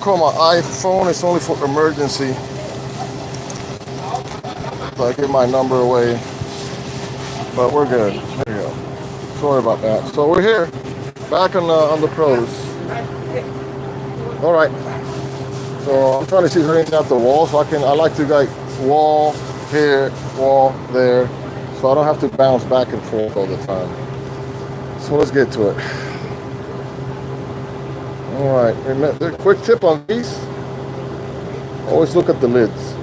Call my iPhone. It's only for emergency. So I give my number away. But we're good. There you go. Sorry about that. So we're here, back on the pros. All right. So I'm trying to see if there's anything at the wall, so I like to like wall here, wall there, so I don't have to bounce back and forth all the time. So let's get to it. All right. The quick tip on these: always look at the lids,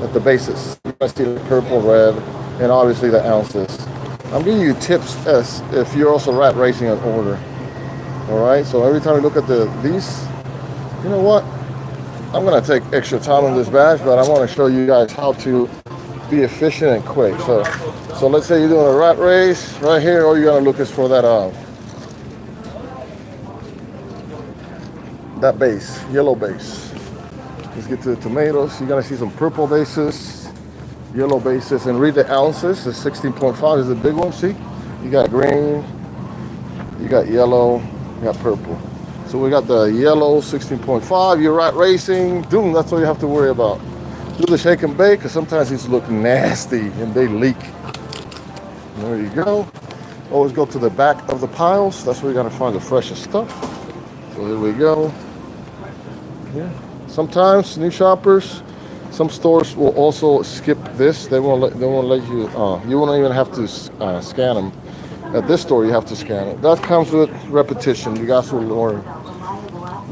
at the bases. You must see the purple, red, and obviously the ounces. I'm giving you tips as if you're also rat racing an order. All right. So every time you look at these, you know what? I'm gonna take extra time on this batch, but I want to show you guys how to be efficient and quick. So let's say you're doing a rat race right here. All you gotta look is for that base, yellow base. Let's get to the tomatoes. You're gonna see some purple bases, yellow bases, and read the ounces. The 16.5 is the big one. See, you got green, you got yellow, you got purple. So we got the yellow 16.5. You're rat racing. Doom, that's all you have to worry about. Do the shake and bake, because sometimes these look nasty and they leak. There you go. Always go to the back of the piles. That's where you're gonna find the freshest stuff. So here we go. Yeah. Sometimes new shoppers, some stores will also skip this. They won't let you. You won't even have to scan them. At this store, you have to scan it. That comes with repetition. You guys will learn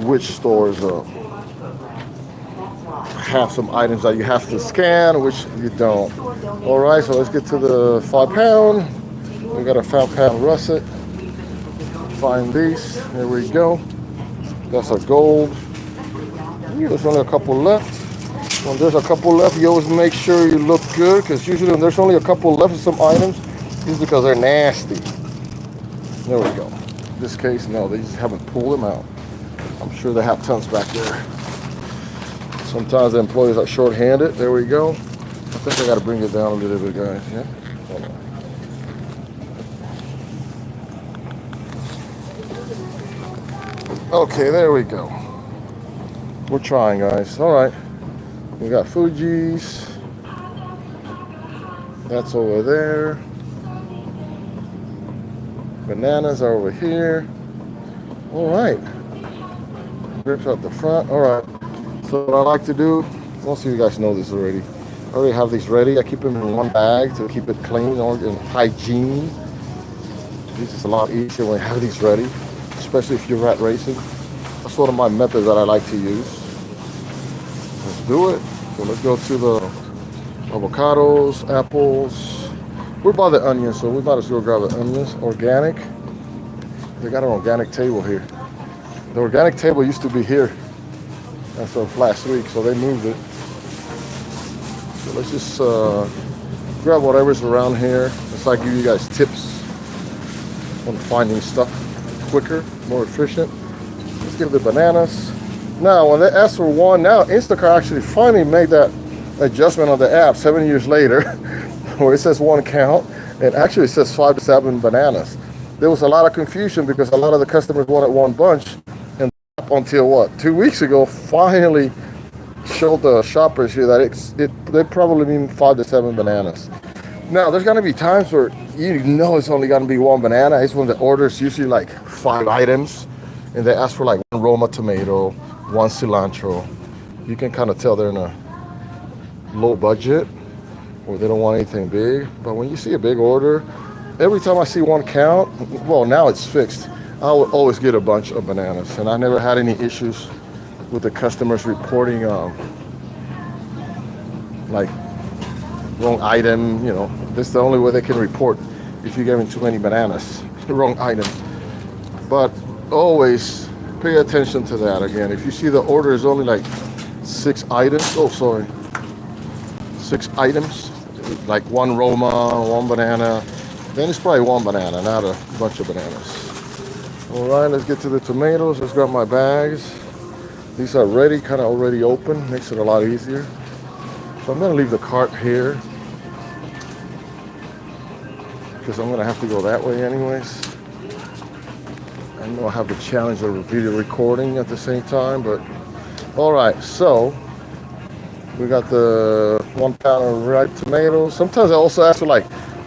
which stores have some items that you have to scan, which you don't. All right, so let's get to the 5 pound. We got a 5 pound russet. Find these. There we go. That's a gold. There's only a couple left. When there's a couple left, you always make sure you look good, because usually when there's only a couple left of some items, it's because they're nasty. There we go. In this case, no, they just haven't pulled them out. I'm sure they have tons back there. Sometimes the employees are short-handed. There we go. I think I got to bring it down a little bit, guys. Yeah. Hold on. Okay, there we go. We're trying, guys. All right. We got Fuji's. That's over there. Bananas are over here. All right. Grapes out the front. All right. So what I like to do, most of you guys know this already. I already have these ready. I keep them in one bag to keep it clean and hygiene. This is a lot easier when you have these ready, especially if you're rat racing. That's one of my methods that I like to use. Let's do it. So let's go to the avocados, apples. We're by the onions, so we might as well grab the onions. Organic. They got an organic table here. The organic table used to be here as of last week, so they moved it. So let's just grab whatever's around here. It's like give you guys tips on finding stuff quicker, more efficient. Let's give the bananas. Now, when they ask for one, now Instacart actually finally made that adjustment on the app 7 years later, where it says one count, and actually it says 5 to 7 bananas. There was a lot of confusion because a lot of the customers wanted one bunch, and until what, 2 weeks ago, finally showed the shoppers here that they probably mean 5 to 7 bananas. Now, there's gonna be times where you know it's only gonna be one banana. It's when the order is usually like 5 items, and they ask for like one Roma tomato, one cilantro. You can kind of tell they're in a low budget, or they don't want anything big. But when you see a big order, every time I see one count, well, now it's fixed. I will always get a bunch of bananas, and I never had any issues with the customers reporting like wrong item. You know, this is the only way they can report if you give them too many bananas, the wrong item. But always pay attention to that. Again, if you see the order is only like 6 items, 6 items, like one Roma, one banana, then it's probably one banana, not a bunch of bananas. All right, let's get to the tomatoes. Let's grab my bags. These are ready, kind of already open, makes it a lot easier. So I'm gonna leave the cart here because I'm gonna have to go that way anyways. I know I have the challenge of video recording at the same time, but All right, so we got the 1 pound of ripe tomatoes. Sometimes I also ask for like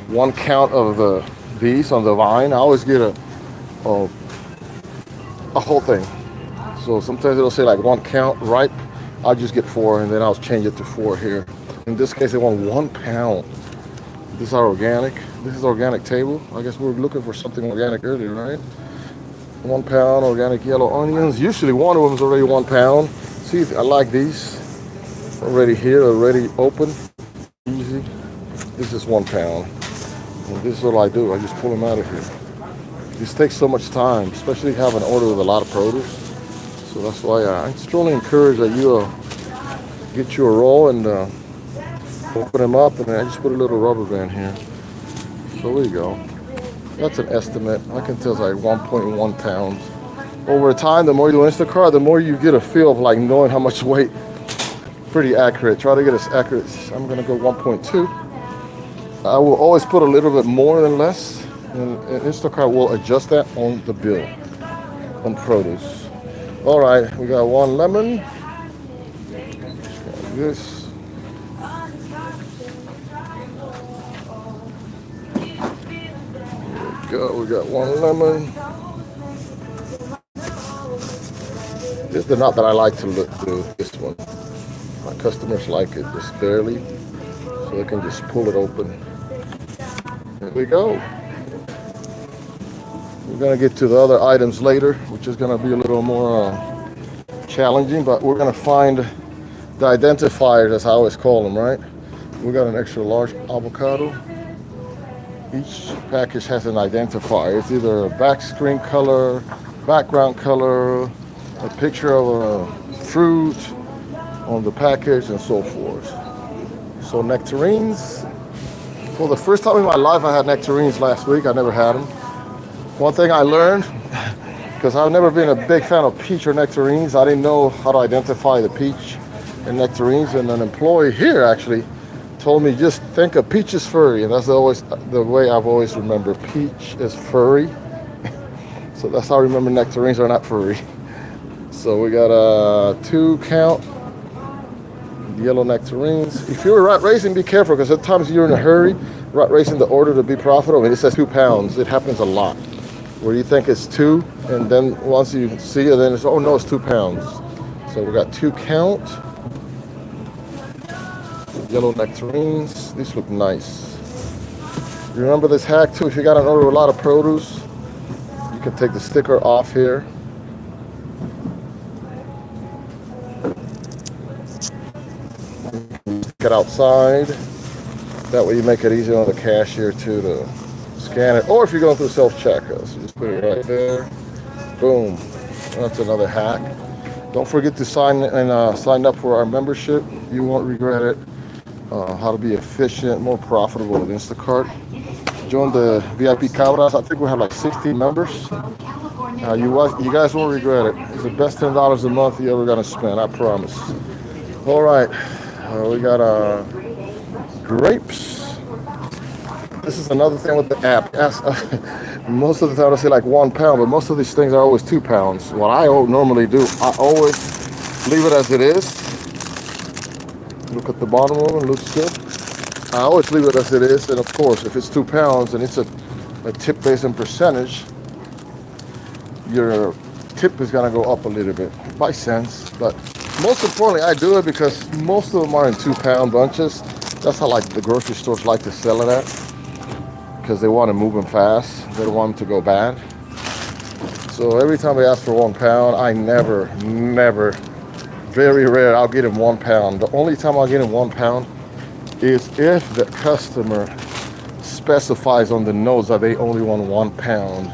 1 count of these on the vine. I always get a, a whole thing. So sometimes it'll say like 1 count ripe. I'll just get 4 and then I'll change it to 4 here. In this case, they want 1 pound. This is our organic. This is organic table. I guess we were looking for something organic earlier, right? 1 pound organic yellow onions. Usually one of them is already 1 pound. See, I like these. Already here, already open. Easy. This is 1 pound. And this is what I do. I just pull them out of here. This takes so much time, especially if you have an order with a lot of produce. So that's why I strongly encourage that you get you a roll and open them up, and then I just put a little rubber band here. So there you go. That's an estimate. I can tell it's like 1.1 pounds. Over time, the more you do Instacart, the more you get a feel of like knowing how much weight. Pretty accurate. Try to get as accurate. I'm gonna go 1.2. I will always put a little bit more than less, and Instacart will adjust that on the bill on produce. All right, we got 1 lemon. Got this. We got 1 lemon. This is the nut that I like to do. This one. My customers like it just barely, so they can just pull it open. There we go. We're gonna get to the other items later, which is gonna be a little more challenging, but we're gonna find the identifiers, as I always call them, right? We got an extra large avocado. Each package has an identifier. It's either a back screen color, background color, a picture of a fruit on the package, and so forth. So nectarines. For the first time in my life, I had nectarines last week. I never had them. One thing I learned, because I've never been a big fan of peach or nectarines, I didn't know how to identify the peach and nectarines, and an employee here actually told me just think of peach is furry, and that's always the way I've always remembered. Peach is furry. So that's how I remember nectarines are not furry. So we got a 2 count yellow nectarines. If you're rat racing, be careful, because at times you're in a hurry, rat racing the order to be profitable, and it says 2 pounds. It happens a lot, where you think it's 2, and then once you see it, then it's, oh no, it's 2 pounds. So we got 2 count yellow nectarines. These look nice. You remember this hack too? If you got an order with a lot of produce, you can take the sticker off here. Get outside. That way you make it easier on the cashier too to scan it. Or if you're going through self-checkout, so just put it right there. Boom. That's another hack. Don't forget to sign up for our membership. You won't regret it. How to be efficient, more profitable with Instacart. Join the VIP Cabras. I think we have like 60 members. You guys won't regret it. It's the best $10 a month you're ever gonna spend, I promise. All right, we got grapes. This is another thing with the app. Most of the time I say like 1 pound, but most of these things are always 2 pounds. What I normally do, I always leave it as it is. Look at the bottom of it, looks good. I always leave it as it is, and of course, if it's 2 pounds and it's a tip based on percentage, your tip is gonna go up a little bit by cents. But most importantly, I do it because most of them are in 2 pound bunches. That's how like the grocery stores like to sell it at, because they want to move them fast. They don't want them to go bad. So every time they ask for 1 pound, I never, very rare, I'll get him 1 pound. The only time I'll get him 1 pound is if the customer specifies on the notes that they only want 1 pound.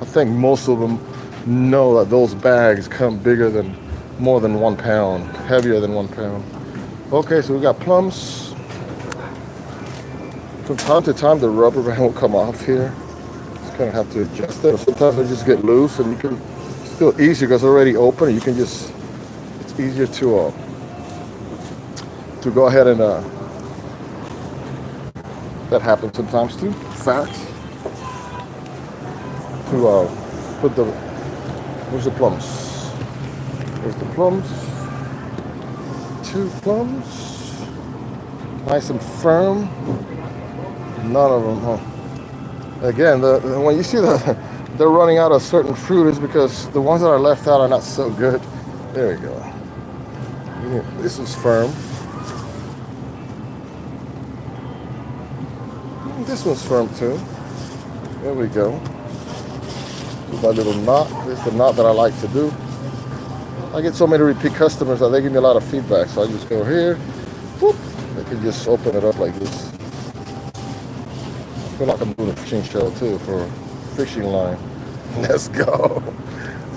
I think most of them know that those bags come more than 1 pound, heavier than 1 pound. Okay, so we got plums. From time to time, the rubber band will come off here. Just kind of have to adjust it. Sometimes they just get loose, and you can still easier because it's already open. You can just, it's easier to go ahead and that happens sometimes too. Facts. To put the, where's the plums? There's the plums. 2 plums. Nice and firm. None of them, huh? Again, when you see they're running out of certain fruit is because the ones that are left out are not so good. There we go. Yeah, this is firm. This one's firm too. There we go. My little knot. This is the knot that I like to do. I get so many repeat customers that they give me a lot of feedback. So I just go here. Whoop. I can just open it up like this. I feel like I'm doing a fishing show too for a fishing line. Let's go.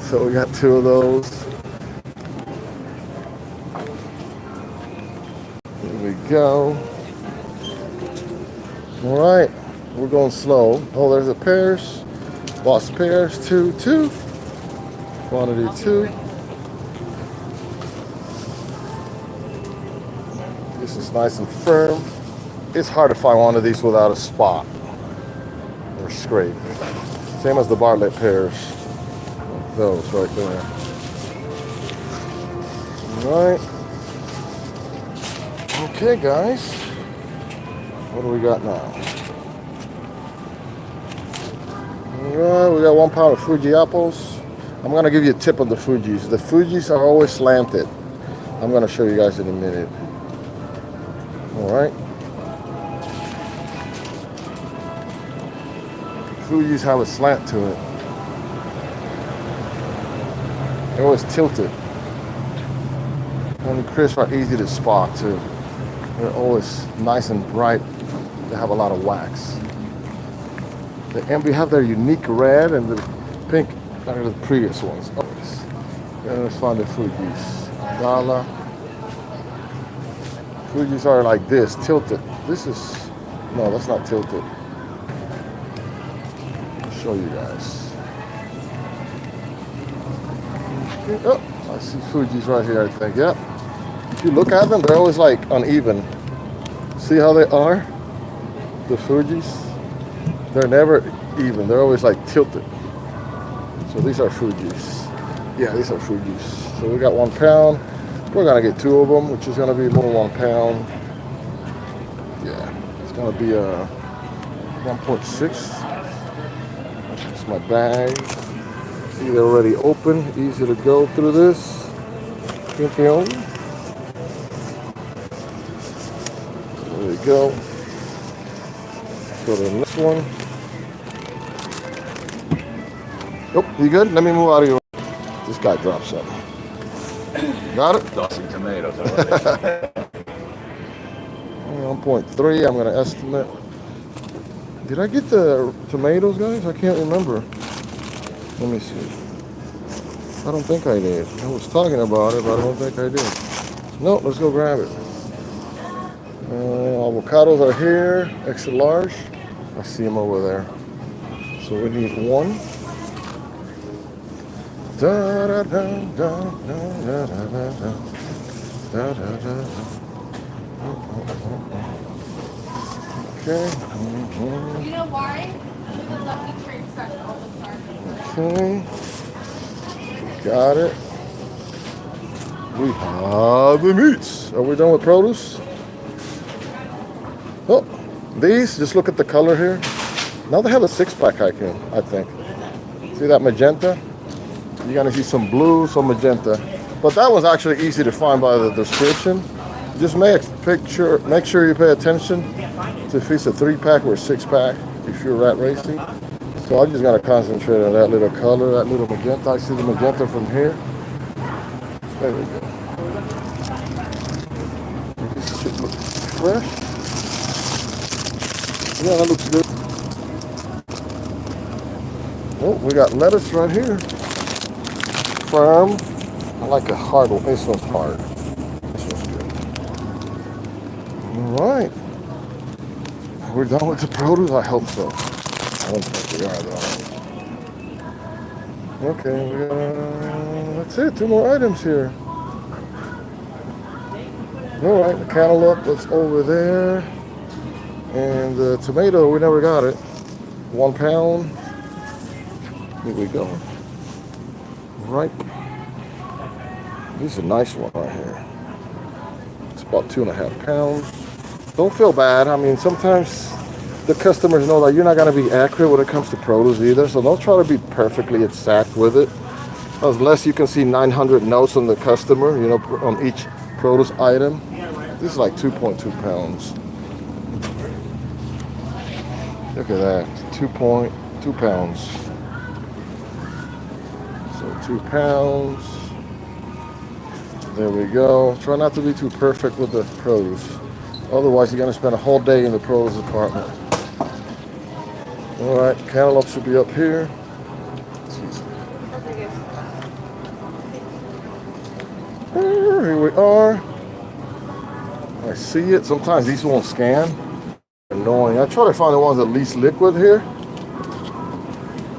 So we got 2 of those. Here we go. All right, we're going slow. Oh, there's the pears. Lost pears, 2. Quantity 2. This is nice and firm. It's hard to find one of these without a spot or scrape. Same as the Bartlett pears. Those right there. All right. Okay, guys. What do we got now? Alright, we got 1 pound of Fuji apples. I'm going to give you a tip on the Fujis. The Fujis are always slanted. I'm going to show you guys in a minute. Alright. Fujis have a slant to it. They're always tilted. And the crisp are easy to spot too. They're always nice and bright. They have a lot of wax. And we have their unique red and the pink are the previous ones. Always. And let's find the Fujis. Gala. Fujis are like this, tilted. This is, no, that's not tilted. I'll show you guys. Oh, I see Fujis right here, I think. Yeah. If you look at them, they're always like uneven. See how they are? The Fujis? They're never even. They're always like tilted. So these are Fujis. Yeah, these are Fujis. So we got 1 pound. We're gonna get 2 of them, which is gonna be more 1 pound. Yeah, it's gonna be a 1.6. It's my bag. See, they're already open. Easy to go through this. There we go. Go to the next one. Nope, you good? Let me move out of your way. This guy dropped something. Got it? Tossing tomatoes. 1.3, I'm going to estimate. Did I get the tomatoes, guys? I can't remember. Let me see. I don't think I did. I was talking about it, but I don't think I did. No, let's go grab it. Avocados are here, extra large. I see them over there. So we need 1. Da da da da da da da da da da. Okay. You know why? Because the lucky trade special all the time. Okay. Got it. We have the meats. Are we done with produce? Oh, these, just look at the color here. Now they have a 6-pack, I think. See that magenta? You're gonna see some blue, some magenta. But that was actually easy to find by the description. Just make sure you pay attention to if it's a 3-pack or a 6-pack if you're rat racing. So I'm just gonna concentrate on that little color, that little magenta. I see the magenta from here. There we go. This should look fresh. Yeah, that looks good. Oh, we got lettuce right here. Firm. I like a hard one. This one's hard. This one's good. All right. We're done with the produce? I hope so. I don't think we are, though. Okay, that's it. 2 more items here. All right, the cantaloupe, that's over there. And the tomato, we never got it. 1 pound. Here we go. Right. This is a nice one right here. about 2.5 pounds. Don't feel bad. I mean, sometimes the customers know that you're not going to be accurate when it comes to produce either. So don't try to be perfectly exact with it. Unless you can see 900 notes on the customer, you know, on each produce item. This is like 2.2 pounds. Look at that, 2.2 pounds. So 2 pounds. There we go. Try not to be too perfect with the produce. Otherwise, you're going to spend a whole day in the produce department. All right, cantaloupe should be up here. Here we are. I see it. Sometimes these won't scan. Annoying. I try to find the ones that least liquid here.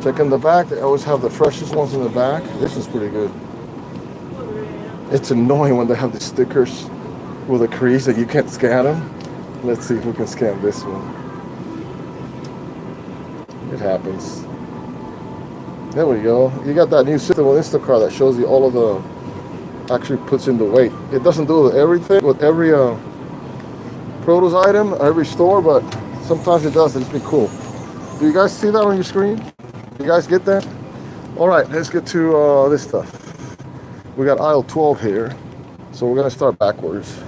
Check in the back. They always have the freshest ones in the back. This is pretty good. It's annoying when they have the stickers with a crease that you can't scan them. Let's see if we can scan this one. It happens. There we go. You got that new system with Instacart that shows you all of the, actually puts in the weight. It doesn't do with everything, with every produce item, every store, but sometimes it does. It's been cool. Do you guys see that on your screen? You guys get that? All right, let's get to this stuff. We got aisle 12 here, so we're gonna start backwards.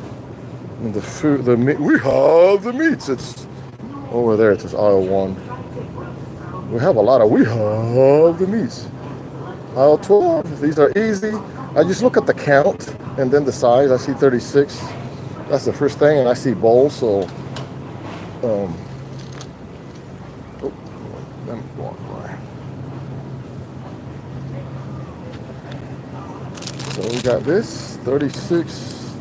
And the food, the meat, we have the meats. It's over there. It says aisle 1. We have a lot of, we have the meats. Aisle 12. These are easy. I just look at the count and then the size. I see 36. That's the first thing, and I see bowls. So, let me walk by. So we got this 36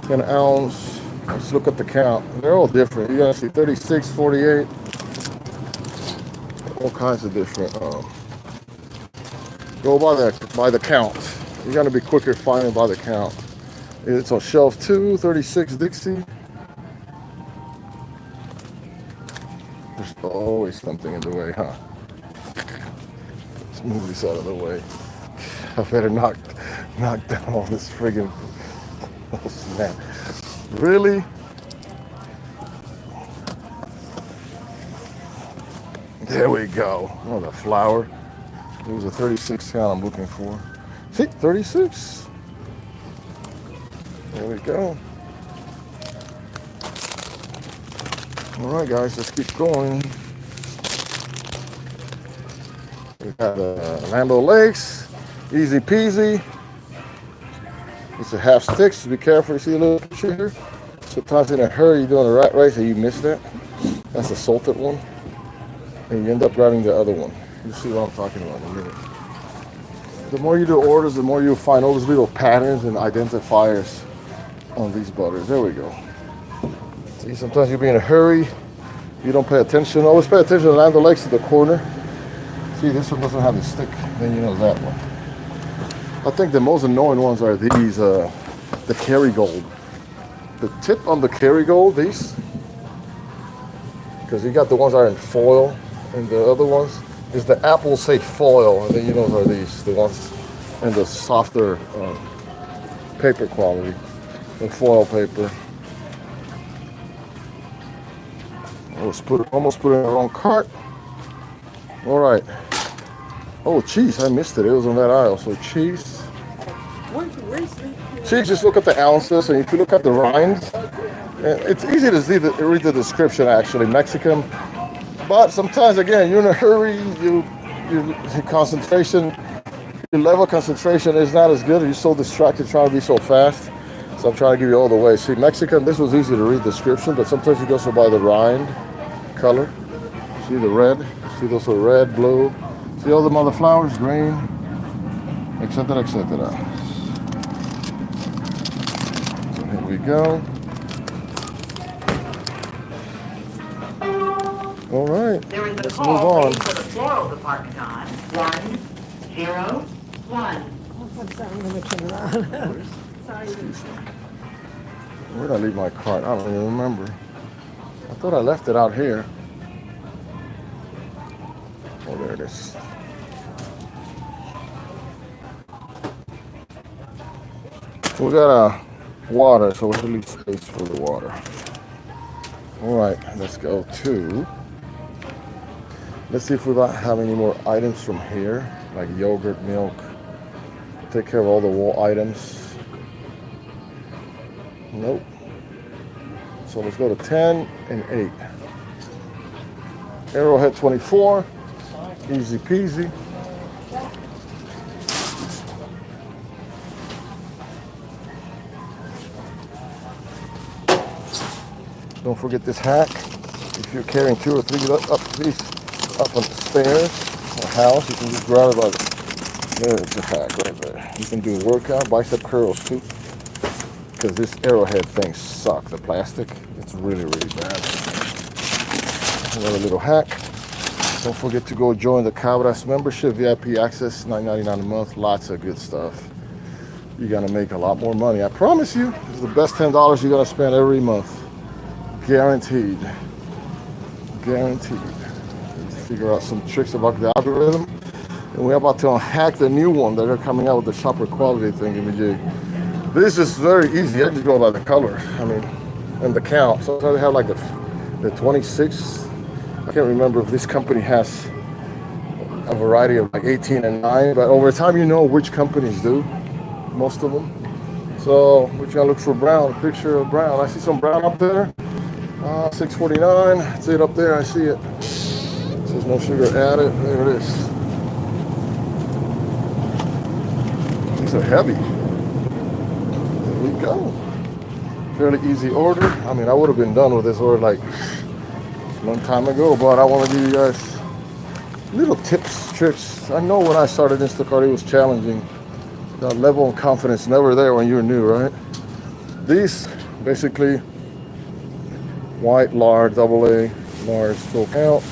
an ounce. Let's look at the count. They're all different. You gotta see 36, 48, all kinds of different. Go by the count. You're gonna be quicker finding by the count. It's on shelf 2, 36 Dixie. There's always something in the way, huh? Let's move this out of the way. I better knock down all this friggin', oh snap. Really? There we go. Oh, the flour. It was a 36 count I'm looking for. See, 36. There we go. All right, guys, let's keep going. We got Land O'Lakes, easy peasy. It's a half sticks. Be careful. You see a little picture here. Sometimes in a hurry, you're doing the rat race and you miss that. That's a salted one, and you end up grabbing the other one. You'll see what I'm talking about in a minute. The more you do orders, the more you'll find all these little patterns and identifiers on these butters. There we go. See, sometimes you'll be in a hurry. You don't pay attention. Always pay attention to Land O'Lakes at the corner. See, this one doesn't have the stick. Then you know that one. I think the most annoying ones are these, the Kerrygold. The tip on the Kerrygold, these, because you got the ones that are in foil, and the other ones is the apples say foil, and then you know are these, the ones in the softer paper quality, the foil paper. Almost put it in the wrong cart. All right. Oh, cheese, I missed it. It was on that aisle. So cheese. Cheese, just look at the ounces, and if you look at the rinds, it's easy to see read the description actually, Mexican. But sometimes, again, you're in a hurry, your concentration, your level of concentration is not as good, you're so distracted trying to be so fast. So I'm trying to give you all the way. See, Mexican, this was easy to read the description, but sometimes you go by the rind color. See the red, see those are red, blue. See all the other flowers, green, etc., etc. So here we go. All right, let's move on. For the floral department on 101. I'm going to turn around. Sorry. Where did I leave my cart? I don't even remember. I thought I left it out here. Oh, there it is. We got water, so we leave space for the water. All right, let's go to. Let's see if we don't have any more items from here, like yogurt, milk. Take care of all the wall items. Nope. So let's go to 10 and 8. Arrowhead 24. Easy peasy. Don't forget this hack. If you're carrying 2 or 3 up on the stairs or house, you can just grab it by there's the hack right there. You can do a workout, bicep curls too. Because this arrowhead thing sucks. The plastic, it's really, really bad. Another little hack. Don't forget to go join the Cabras membership, VIP access, $9.99 a month. Lots of good stuff. You're gonna make a lot more money. I promise you, it's the best $10 you're gonna spend every month. Guaranteed. Guaranteed. Let's figure out some tricks about the algorithm. And we're about to unhack the new one that they're coming out with, the shopper quality thing in VJ. This is very easy. I just go by the color. I mean, and the count. So they have like the 26. I can't remember if this company has a variety of like 18 and 9, but over time you know which companies do, most of them. So we're gonna look for brown, picture of brown. I see some brown up there. $6.49. That's it up there. I see it. It says no sugar added. There it is. These are heavy. There we go. Fairly easy order. I mean, I would have been done with this order like a long time ago, but I want to give you guys little tips, tricks. I know when I started Instacart, it was challenging. The level of confidence never there when you're new, right? These basically white, large, AA, large, full count.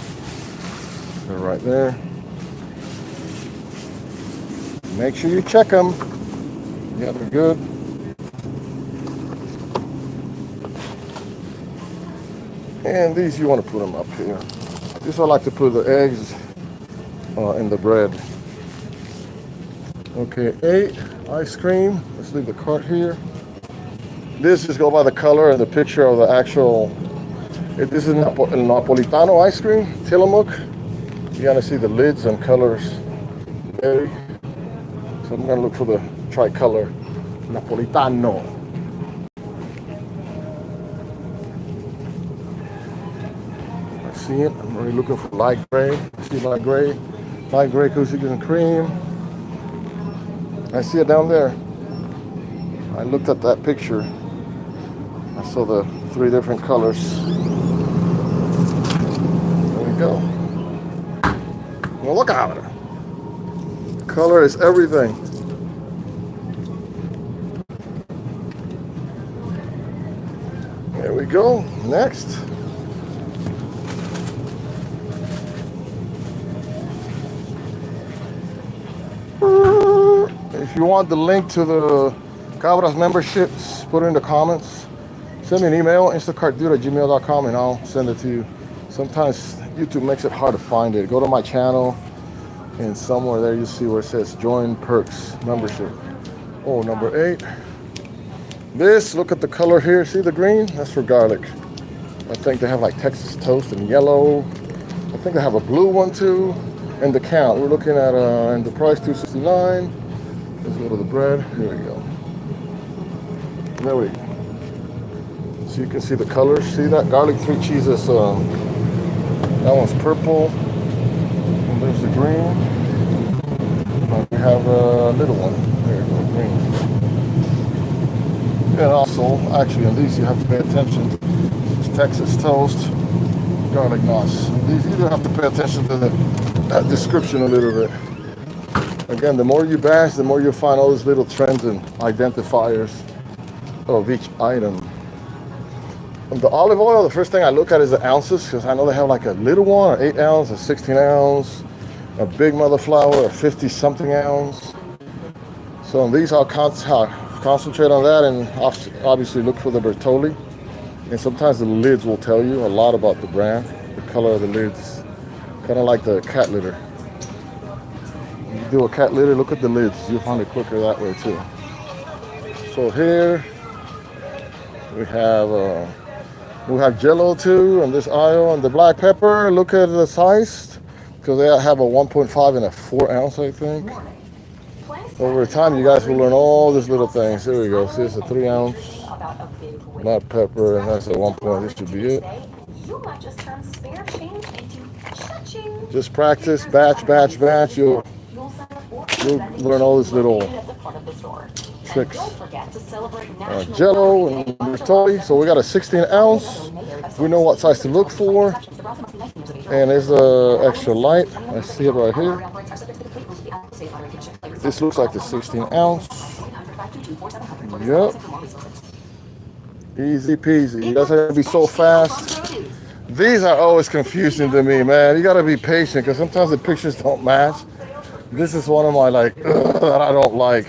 They're right there. Make sure you check them. Yeah, they're good. And these, you want to put them up here. This I like to put the eggs in the bread. Okay, 8, ice cream. Let's leave the cart here. This just go by the color and the picture of the actual. This is Napolitano ice cream, Tillamook. You gotta see the lids and colors. So I'm gonna look for the tricolor Napolitano. I see it. I'm really looking for light gray. I see light gray cookies and cream. I see it down there. I looked at that picture. I saw the 3 different colors. Go. Well, look at it. Color is everything. There we go. Next. If you want the link to the Cabras memberships, put it in the comments. Send me an email, instacartdude@gmail.com, and I'll send it to you. Sometimes YouTube makes it hard to find it. Go to my channel, and somewhere there you see where it says join perks membership. Oh, number 8. This, look at the color here. See the green? That's for garlic. I think they have like Texas toast and yellow. I think they have a blue one too. And the count, we're looking at and the price $2.69. Let's go to the bread. Here we go. There we go. So you can see the colors. See that garlic 3 cheeses. That one's purple, and there's the green. We have a little one. There you go, green. And also, actually, on these you have to pay attention. It's Texas toast, garlic knots. These you do have to pay attention to that description a little bit. Again, the more you bash, the more you'll find all these little trends and identifiers of each item. The olive oil, the first thing I look at is the ounces, because I know they have like a little one, an 8 ounce, a 16 ounce, a big mother flour, a 50 something ounce. So on these, I'll concentrate on that, and obviously look for the Bertolli. And sometimes the lids will tell you a lot about the brand, the color of the lids, kind of like the cat litter. When you do a cat litter, look at the lids. You'll find it quicker that way too. So here, We have Jello too, and this aisle, and the black pepper. Look at the size, because they have a 1.5 and a 4 ounce, I think. Over time, you guys will learn all these little things. Here we go. See, it's a 3 ounce black pepper, and that's a 1 point. This should be it. Just practice, batch, batch, batch. You'll learn all these little tricks. Jello and Bertolli. So we got a 16 ounce. We know what size to look for. And it's extra light. I see it right here. This looks like the 16 ounce. Yep. Easy peasy. You guys have to be so fast. These are always confusing to me, man. You gotta be patient because sometimes the pictures don't match. This is one of my that I don't like.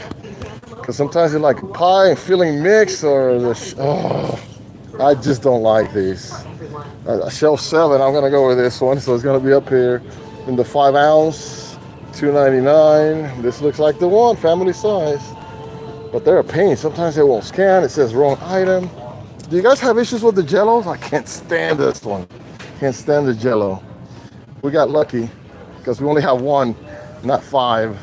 Because sometimes you like pie and filling mix or I just don't like these. Shelf 7, I'm gonna go with this one. So it's gonna be up here in the 5 ounce, $2.99. This looks like the one, family size. But they're a pain. Sometimes they won't scan. It says wrong item. Do you guys have issues with the Jellos? I can't stand this one. Can't stand the Jello. We got lucky because we only have one, not 5.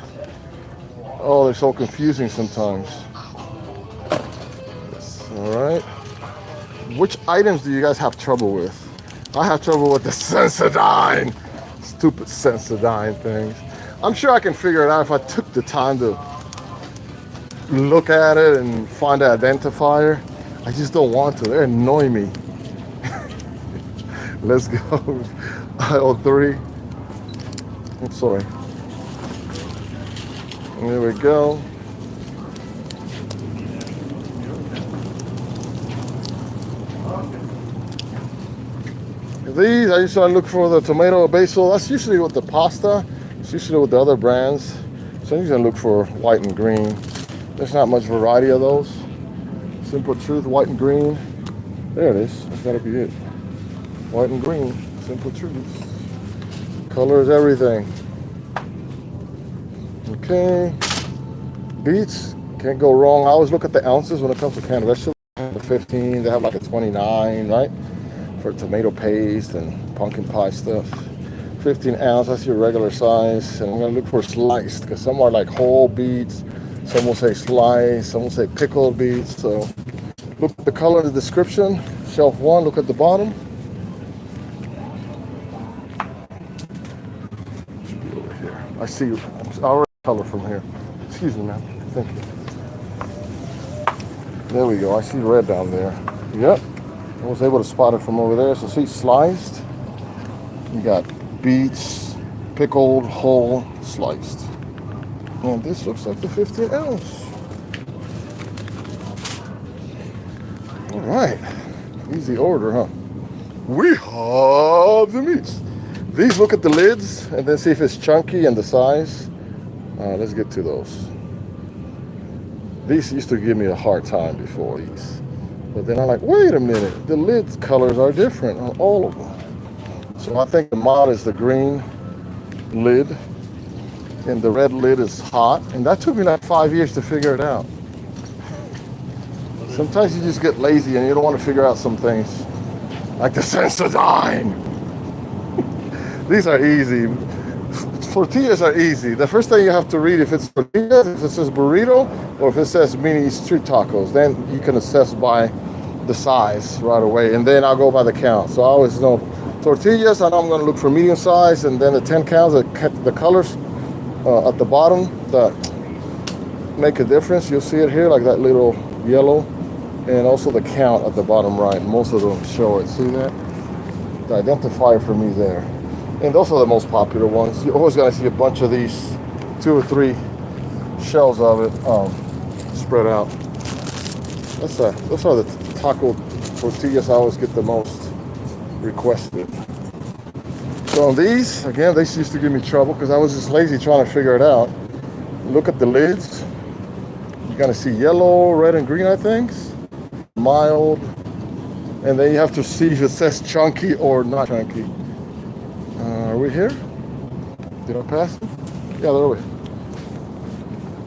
Oh, they're so confusing sometimes. All right. Which items do you guys have trouble with? I have trouble with the Sensodyne. Stupid Sensodyne things. I'm sure I can figure it out if I took the time to look at it and find the identifier. I just don't want to. They annoy me. Let's go. Aisle 3. I'm sorry. There we go. These, I usually look for the tomato or basil. That's usually with the pasta. It's usually with the other brands. So I'm usually look for white and green. There's not much variety of those. Simple truth, white and green. There it is. That's gotta be it. White and green. Simple truth. Color is everything. Okay. Beets. Can't go wrong. I always look at the ounces when it comes to canned vegetables. The 15, they have like a 29, right? For tomato paste and pumpkin pie stuff. 15 ounce, that's your regular size. And I'm gonna look for sliced, because some are like whole beets. Some will say sliced, some will say pickled beets. So look at the color in the description. Shelf 1, look at the bottom. Should be over here. I see our color from here. Excuse me, ma'am. Thank you. There we go. I see red down there. Yep. I was able to spot it from over there. So see, sliced. You got beets, pickled, whole, sliced. And this looks like the 15 ounce. All right. Easy order, huh? We have the meats. These, look at the lids and then see if it's chunky and the size. Let's get to those. These used to give me a hard time before these. But then I'm like, wait a minute. The lid colors are different on all of them. So I think the mod is the green lid. And the red lid is hot. And that took me like 5 years to figure it out. Sometimes you just get lazy and you don't want to figure out some things. Like the Sensodyne. These are easy. Tortillas are easy. The first thing you have to read if it's tortillas, if it says burrito, or if it says mini street tacos, then you can assess by the size right away. And then I'll go by the count. So I always know tortillas, I know I'm going to look for medium size, and then the 10 counts, the colors at the bottom that make a difference. You'll see it here, like that little yellow, and also the count at the bottom right. Most of them show it. See that? The identifier for me there. And those are the most popular ones. You're always going to see a bunch of these, 2 or 3 shells of it spread out. Those are the taco tortillas I always get the most requested. So on these, again, they used to give me trouble because I was just lazy trying to figure it out. Look at the lids. You're going to see yellow, red, and green, I think. Mild. And then you have to see if it says chunky or not chunky. Are we here? Did I pass them? Yeah, they're over here.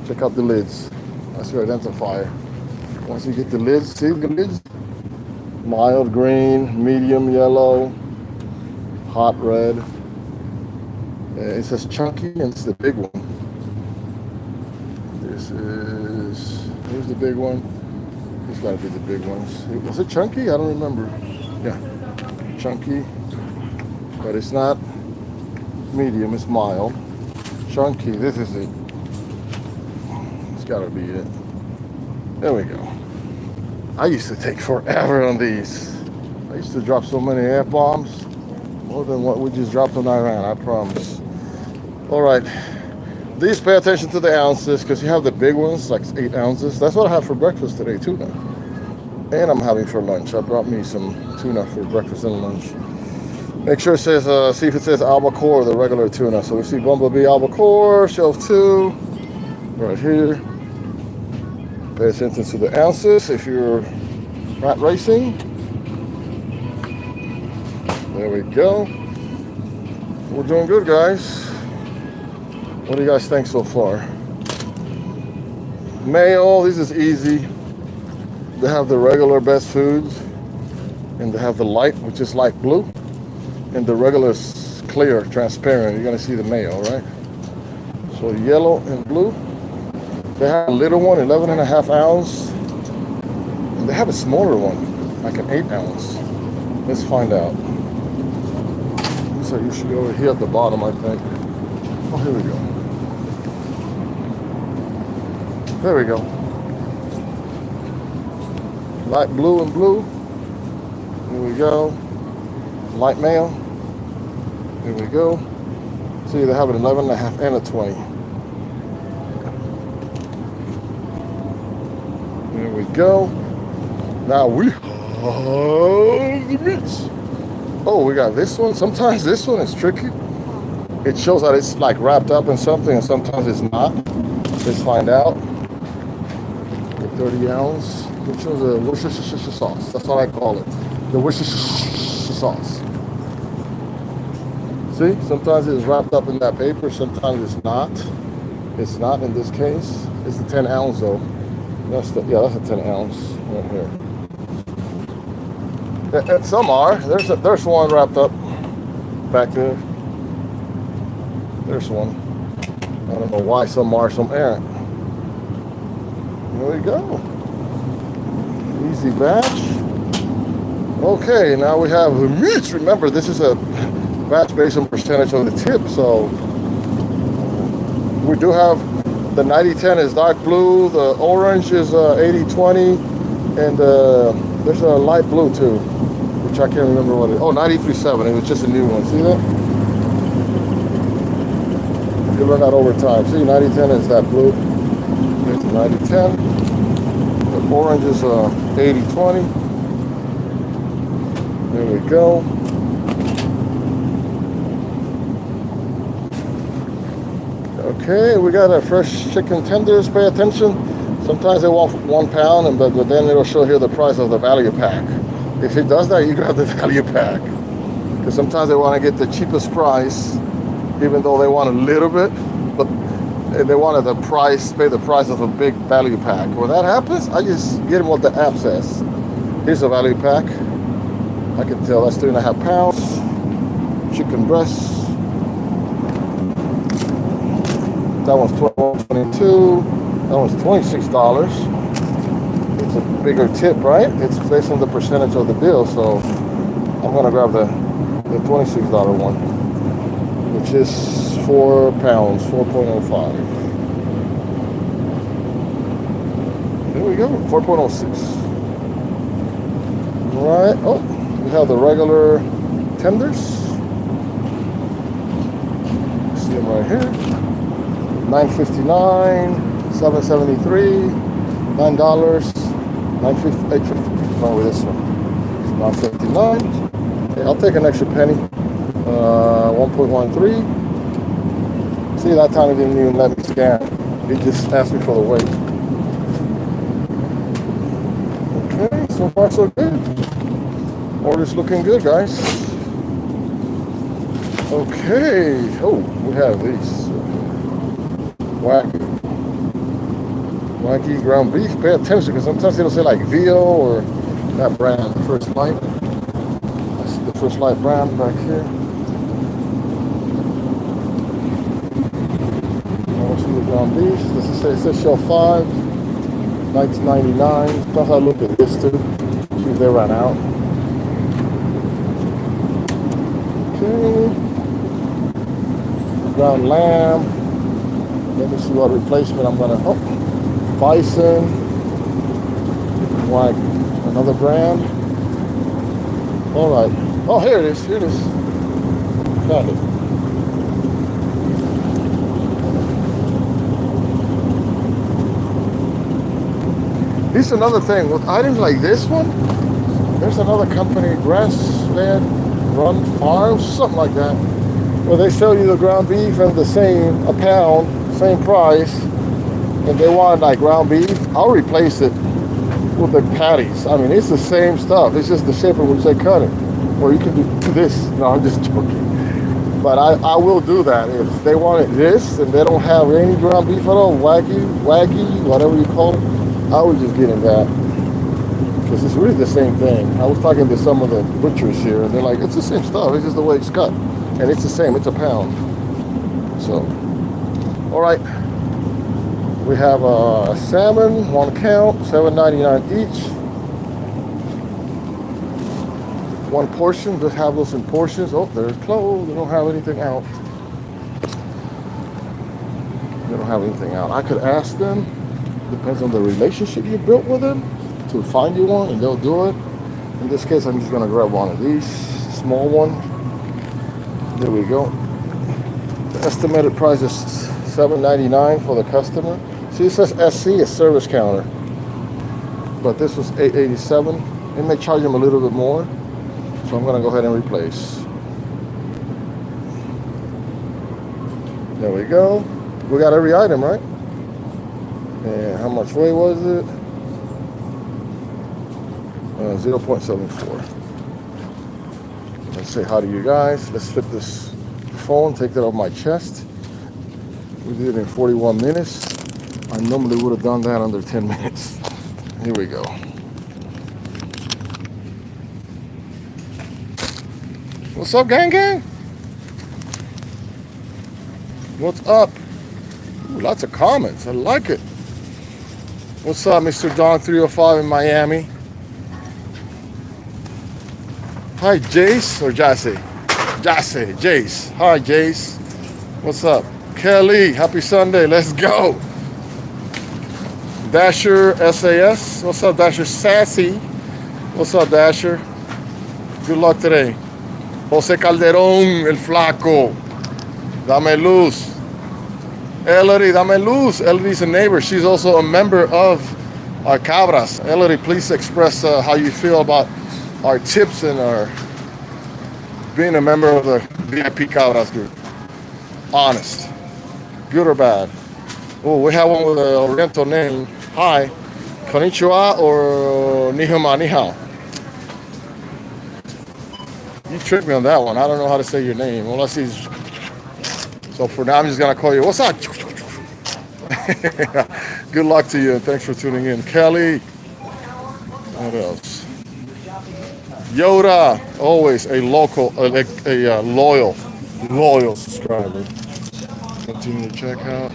Check out the lids. That's your identifier. Once you get the lids, see the lids? mild green, medium yellow, hot red. It says chunky, and it's the big one. Here's the big one. It's gotta be the big ones. Was it chunky? I don't remember. Yeah, chunky, but it's not medium, it's mild. Chunky, this is it. It's gotta be it. There we go. I used to take forever on these. I used to drop so many F-bombs, more than what we just dropped on Iran, I promise. All right, these pay attention to the ounces because you have the big ones, like 8 ounces. That's what I have for breakfast today, tuna. And I'm having for lunch. I brought me some tuna for breakfast and lunch. Make sure it says, see if it says albacore or the regular tuna. So we see Bumblebee albacore, shelf 2, right here. Pay attention to the ounces if you're rat racing. There we go. We're doing good, guys. What do you guys think so far? Mayo, this is easy. They have the regular best foods, and they have the light, which is light blue, and the regular is clear, transparent. You're gonna see the mayo, right? So yellow and blue. They have a little one, 11.5 ounce, and they have a smaller one, like an 8 ounce. Let's find out. So you should go over here at the bottom, I think. Oh, here we go. There we go. Light blue and blue. Here we go. Light mayo. Here we go. See, they have an 11.5 and a 20. There we go. Now we have the meats. Oh, we got this one. Sometimes this one is tricky. It shows that it's like wrapped up in something, and sometimes it's not. Let's find out. The 30 ounce. Which was a Worcestershire sauce. That's what I call it. The Worcestershire sauce. See, sometimes it's wrapped up in that paper, sometimes it's not. It's not in this case. It's a 10 ounce though. That's a 10 ounce right here. And some are. There's one wrapped up back there. There's one. I don't know why some are, some aren't. There we go. Easy batch. Okay, now we have the meats. Remember, this is a batch based on percentage of the tip, so we do have the 90-10 is dark blue, the orange is 80-20, and there's a light blue too, which I can't remember what it is. Oh, 93-7, it was just a new one. See that? You learn that over time. See, 90-10 is that blue. It's 90-10. The orange is 80-20. There we go. Okay, we got our fresh chicken tenders. Pay attention. Sometimes they want 1 pound, but then it'll show here the price of the value pack. If it does that, you grab the value pack. Because sometimes they want to get the cheapest price, even though they want a little bit, but they wanted the price, pay the price of a big value pack. When that happens, I just get them what the app says. Here's a value pack. I can tell that's 3.5 pounds. Chicken breasts. That one's $12.22. That one's $26. It's a bigger tip, right? It's based on the percentage of the bill, so I'm gonna grab the $26 one, which is 4 pounds, 4.05. There we go, 4.06. All right. Oh, we have the regular tenders. See them right here. $9.59, $7.73, $9, $9.50, $8.50. Wrong with this one. It's $9.59. Okay, I'll take an extra penny. 1.13. See, that time it didn't even let me scan. It just asked me for the weight. Okay, so far so good. Order's looking good, guys. Okay. Oh, we have these. Wacky ground beef. Pay attention because sometimes it'll say like veal or That brand, First Light. I see the First Light brand back here. I see the ground beef. This is it says shelf 5, 1999. Sometimes I look at this too. See if they ran out. Okay. Ground lamb. Let me see what replacement I'm gonna. Oh, bison. Like another brand. All right. Oh, here it is. Here it is. Found it. Here's another thing. With items like this one, there's another company, grass-fed run farms, something like that, where they sell you the ground beef and the same, a pound, same price, and they want like ground beef. I'll replace it with the patties. I mean, it's the same stuff. It's just the shape in which they cut it. Or you can do this. No, I'm just joking. But I will do that. If they want it this and they don't have any ground beef at all, wagyu, whatever you call it, I would just get in that. Because it's really the same thing. I was talking to some of the butchers here, and they're like, it's the same stuff. It's just the way it's cut. And it's the same. It's a pound. So, all right. We have a salmon, 1 count, $7.99 each. 1 portion, just have those in portions. Oh, they're closed. They don't have anything out. They don't have anything out. I could ask them. Depends on the relationship you built with them to find you one, and they'll do it. In this case, I'm just gonna grab one of these, small one. There we go. The estimated price is $7.99 for the customer. See, it says SC, a service counter, but this was $8.87. It may charge them a little bit more, so I'm gonna go ahead and replace. There we go. We got every item, right? And how much weight was it? 0.74. Let's say hi to you guys. Let's flip this phone, take that off my chest. We did it in 41 minutes. I normally would have done that under 10 minutes. Here we go. What's up, gang gang? What's up? Ooh, lots of comments. I like it. What's up, Mr. Don 305 in Miami? Hi, Jace or Jace? Jace. Hi, Jace. What's up? Kelly, happy Sunday. Let's go. Dasher SAS. What's up, Dasher Sassy? What's up, Dasher? Good luck today. Jose Calderón, el flaco. Dame luz. Ellery, dame luz. Ellery's a neighbor. She's also a member of our Cabras. Ellery, please express how you feel about our tips and our being a member of the VIP Cabras group. Honest. Good or bad? Oh, we have one with an Oriental name. Hi. Konnichiwa or Nihama Nihao? You tricked me on that one. I don't know how to say your name. Unless he's... So for now, I'm just going to call you. What's up? Good luck to you, and thanks for tuning in. Kelly. What else? Yoda. Always a local, a loyal subscriber. Continue to check out.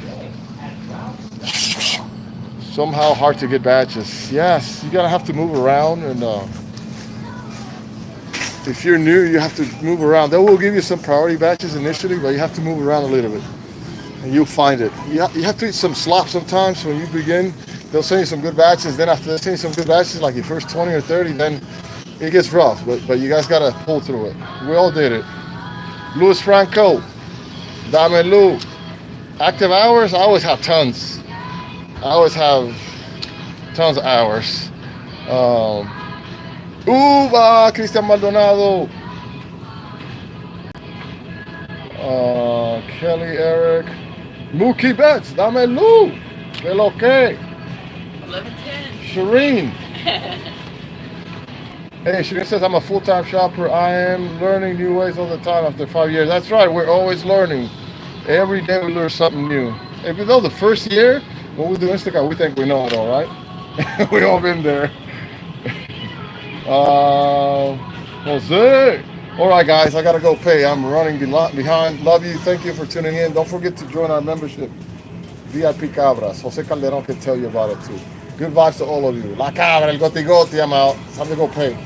Somehow hard to get batches. Yes, you gotta have to move around, and if you're new, you have to move around. They will give you some priority batches initially, but you have to move around a little bit, and you'll find it. You have to eat some slop sometimes when you begin. They'll send you some good batches. Then after they send you some good batches, like your first 20 or 30, then it gets rough. But you guys gotta pull through it. We all did it. Luis Franco, Dame Lu. Active hours, I always have tons. I always have tons of hours. Uva, Cristian Maldonado. Kelly, Eric. Mookie Betts, Dame Lu. Que lo que? 11:10. Shireen. Hey, Shireen says, I'm a full-time shopper. I am learning new ways all the time after 5 years. That's right, we're always learning. Every day we learn something new. Even though the first year, when we do Instacart, we think we know it all, right? We all been there. Jose. All right, guys, I gotta go pay. I'm running behind. Love you. Thank you for tuning in. Don't forget to join our membership. VIP Cabras. Jose Calderon can tell you about it too. Good vibes to all of you. La Cabra, el Goti Goti. I'm out. Time to go pay.